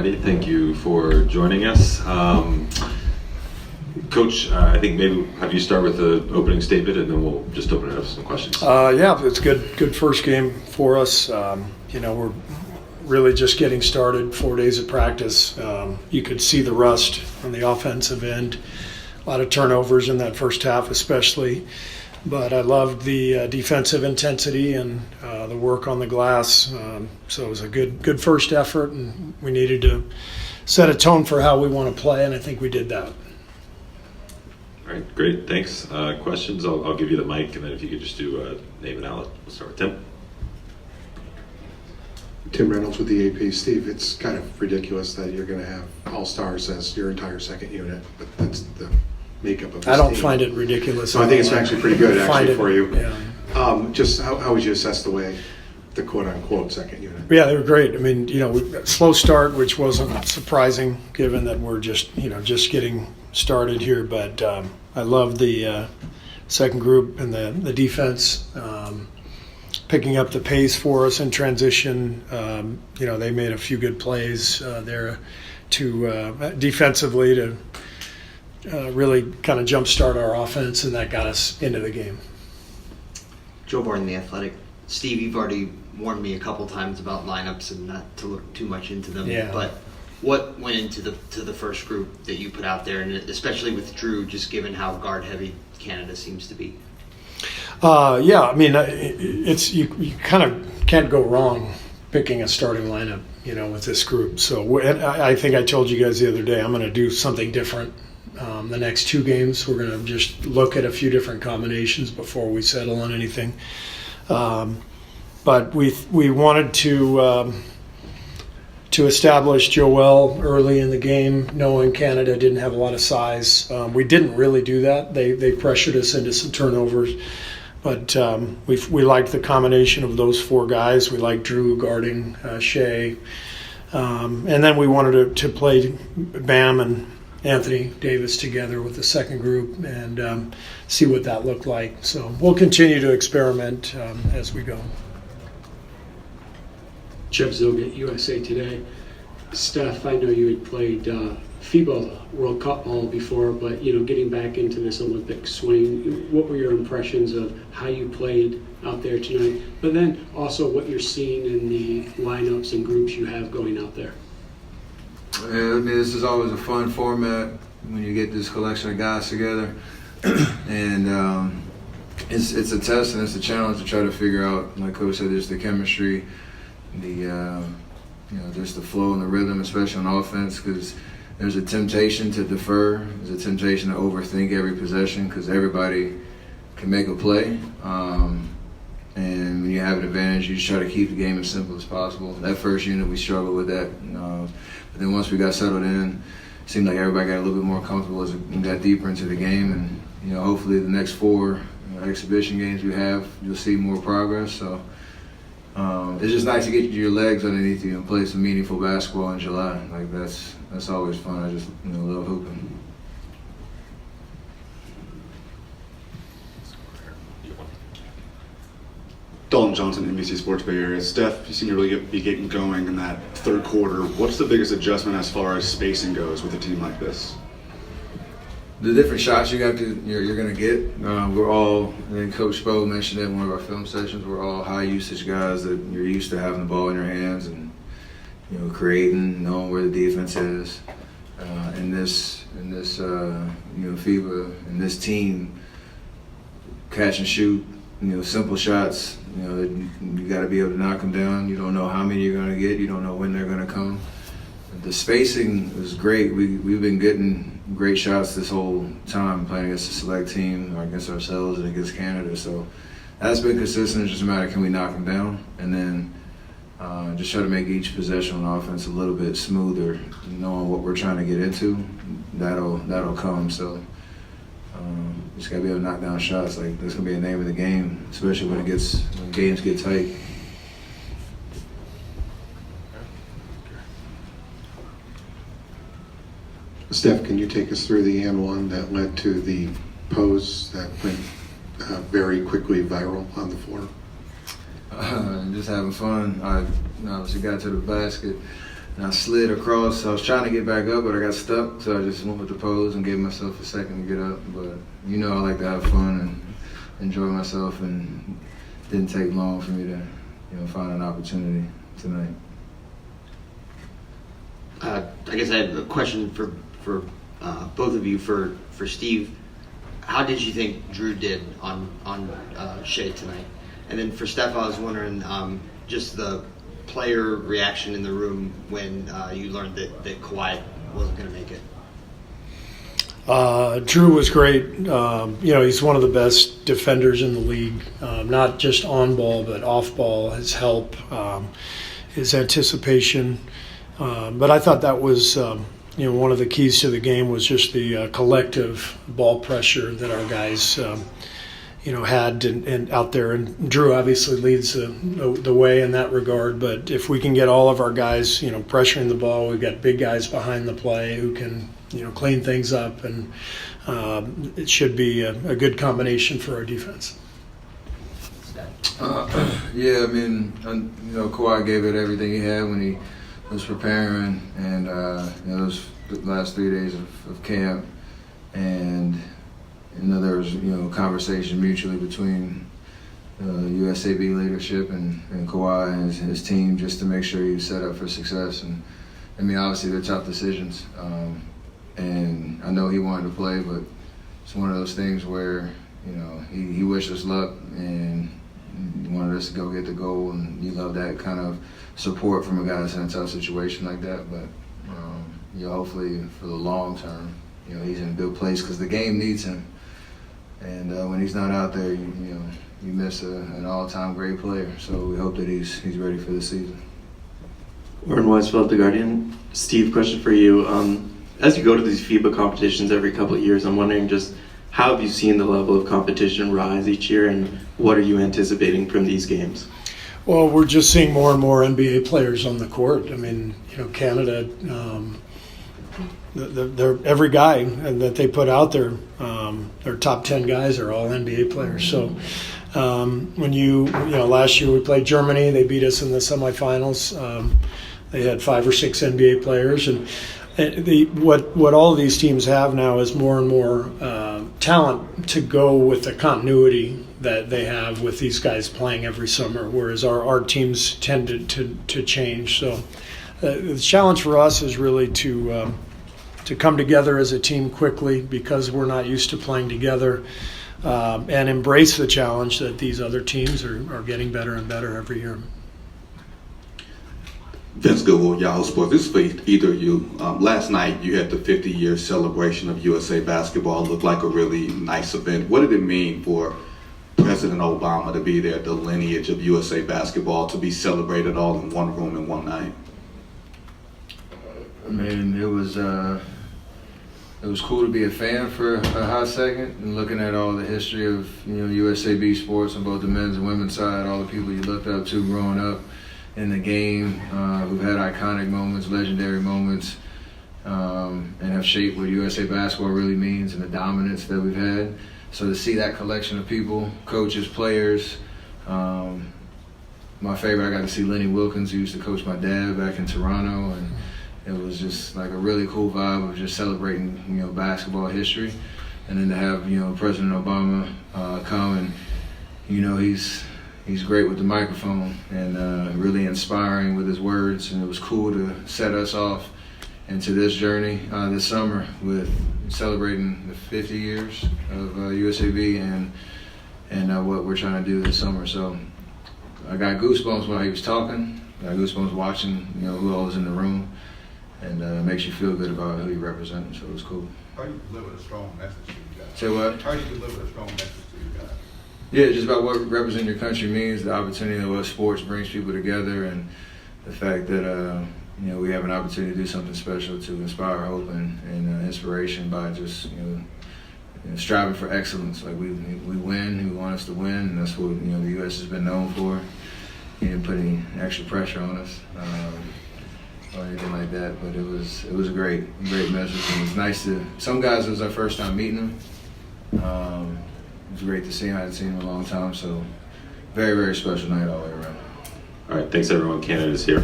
Alrighty, thank you for joining us. Coach, I think maybe have you start with the opening statement and then we'll just open it up to some questions. Yeah, it's good first game for us. We're really just getting started, 4 days of practice. You could see the rust on the offensive end. A lot of turnovers in that first half especially. But I loved the defensive intensity and the work on the glass. So it was a good first effort, and we needed to set a tone for how we want to play, and I think we did that. All right, great, thanks. Questions? I'll give you the mic, and then if you could just do name and outlet. We'll start with Tim. Tim Reynolds with the AP. Steve, it's kind of ridiculous that you're going to have all-stars as your entire second unit, but that's the makeup of this team. I don't find it ridiculous. So I think it's actually pretty good for you. Yeah. Just how would you assess the way the quote-unquote second unit? Yeah, they were great. I mean, slow start, which wasn't surprising given that we're just getting started here. But I love the second group and the defense picking up the pace for us in transition. They made a few good plays there to defensively to really kind of jumpstart our offense, and that got us into the game. Joe Barton, The Athletic. Steve, you've already warned me a couple times about lineups and not to look too much into them. Yeah. But what went into the first group that you put out there, and especially with Drew, just given how guard heavy Canada seems to be? I mean, it's you kind of can't go wrong picking a starting lineup, with this group. So I think I told you guys the other day I'm going to do something different. The next 2 games, we're going to just look at a few different combinations before we settle on anything. But we wanted to establish Joel early in the game, knowing Canada didn't have a lot of size. We didn't really do that. They pressured us into some turnovers. But we liked the combination of those 4 guys. We liked Drew guarding Shai. And then we wanted to play Bam and Anthony Davis together with the second group and see what that looked like. So we'll continue to experiment as we go. Jeff Zogett, USA Today. Steph, I know you had played FIBA World Cup ball before, but getting back into this Olympic swing, what were your impressions of how you played out there tonight? But then also what you're seeing in the lineups and groups you have going out there. Yeah, I mean, this is always a fun format when you get this collection of guys together, and it's a test and it's a challenge to try to figure out. Like Coach said, there's the chemistry, there's the flow and the rhythm, especially on offense, because there's a temptation to defer, there's a temptation to overthink every possession because everybody can make a play. And when you have an advantage, you just try to keep the game as simple as possible. That first unit, we struggled with that. But then once we got settled in, it seemed like everybody got a little bit more comfortable as we got deeper into the game. And, hopefully the next 4 exhibition games we have, you'll see more progress. So it's just nice to get your legs underneath you and play some meaningful basketball in July. Like that's always fun. I just love hooping. Dalton Johnson, NBC Sports Bay Area. Steph, you seem to really be getting going in that third quarter. What's the biggest adjustment as far as spacing goes with a team like this? The different shots you're going to get. We're all, I think Coach Spo mentioned it in one of our film sessions, we're all high usage guys that you're used to having the ball in your hands and creating, knowing where the defense is. In this FIBA, in this team, catch and shoot, simple shots. You got to be able to knock them down. You don't know how many you're going to get. You don't know when they're going to come. The spacing is great. We've been getting great shots this whole time playing against a select team or against ourselves and against Canada. So that's been consistent. It's just a matter of can we knock them down, and then just try to make each possession on offense a little bit smoother, knowing what we're trying to get into. That'll come. So. Just gotta be able to knock down shots. Like that's gonna be a name of the game, especially when games get tight. Steph, can you take us through the and one that led to the pose that went very quickly viral on the floor? Just having fun. I obviously got to the basket. and I slid across. I was trying to get back up, but I got stuck, so I just went with the pose and gave myself a second to get up. But you know, I like to have fun and enjoy myself, and it didn't take long for me to, find an opportunity tonight. I guess I have a question for both of you. For Steve, how did you think Drew did on Shai tonight? And then for Steph, I was wondering just the player reaction in the room when you learned that Kawhi wasn't going to make it. Drew was great. He's one of the best defenders in the league, not just on ball, but off ball, his help, his anticipation. But I thought that was, one of the keys to the game was just the collective ball pressure that our guys, had and out there. And Drew obviously leads the way in that regard. But if we can get all of our guys, pressuring the ball, we've got big guys behind the play who can, clean things up, and it should be a good combination for our defense. Kawhi gave it everything he had when he was preparing, and those last 3 days of camp, and there was conversation mutually between USAB leadership and Kawhi and his team just to make sure he was set up for success. And obviously they're tough decisions, and I know he wanted to play, but it's one of those things where he wished us luck and he wanted us to go get the goal, and you love that kind of support from a guy that's in a tough situation like that. But hopefully for the long term, he's in a good place because the game needs him. And when he's not out there, you miss an all-time great player. So we hope that he's ready for the season. Warren Weisfeld, The Guardian. Steve, question for you. As you go to these FIBA competitions every couple of years, I'm wondering just how have you seen the level of competition rise each year, and what are you anticipating from these games? Well, we're just seeing more and more NBA players on the court. Canada, every guy that they put out there, their top 10 guys are all NBA players. So when last year we played Germany, they beat us in the semifinals. They had 5 or 6 NBA players, and what all of these teams have now is more and more talent to go with the continuity that they have with these guys playing every summer, whereas our teams tend to change. So the challenge for us is really to come together as a team quickly, because we're not used to playing together, and embrace the challenge that these other teams are getting better and better every year. Vince Goodwill, Yahoo Sports. This is for either of you. Last night you had the 50-year celebration of USA basketball. It looked like a really nice event. What did it mean for President Obama to be there, the lineage of USA basketball, to be celebrated all in one room in one night? It was cool to be a fan for a hot second, and looking at all the history of USAB sports on both the men's and women's side, all the people you looked up to growing up in the game, who've had iconic moments, legendary moments, and have shaped what USA basketball really means and the dominance that we've had. So to see that collection of people, coaches, players, my favorite, I got to see Lenny Wilkins, who used to coach my dad back in Toronto, and it was just like a really cool vibe of just celebrating, basketball history. And then to have, President Obama come, and, he's great with the microphone and really inspiring with his words. And it was cool to set us off into this journey this summer with celebrating the 50 years of USAB and what we're trying to do this summer. So I got goosebumps while he was talking. I got goosebumps watching, who all was in the room. And it makes you feel good about who you represent, so it was cool. How do you deliver a strong message to you guys? Say what? How do you deliver a strong message to you guys? Yeah, just about what representing your country means, the opportunity of what sports brings people together, and the fact that we have an opportunity to do something special to inspire hope and inspiration by just striving for excellence. Like we win, we want us to win, and that's what the U.S. has been known for. He didn't put any extra pressure on us. Or anything like that, but it was a great message, and it was nice to. Some guys, it was our first time meeting them. It was great to see him. I hadn't seen him in a long time, so very, very special night all the way around. All right, thanks everyone. Canada's here.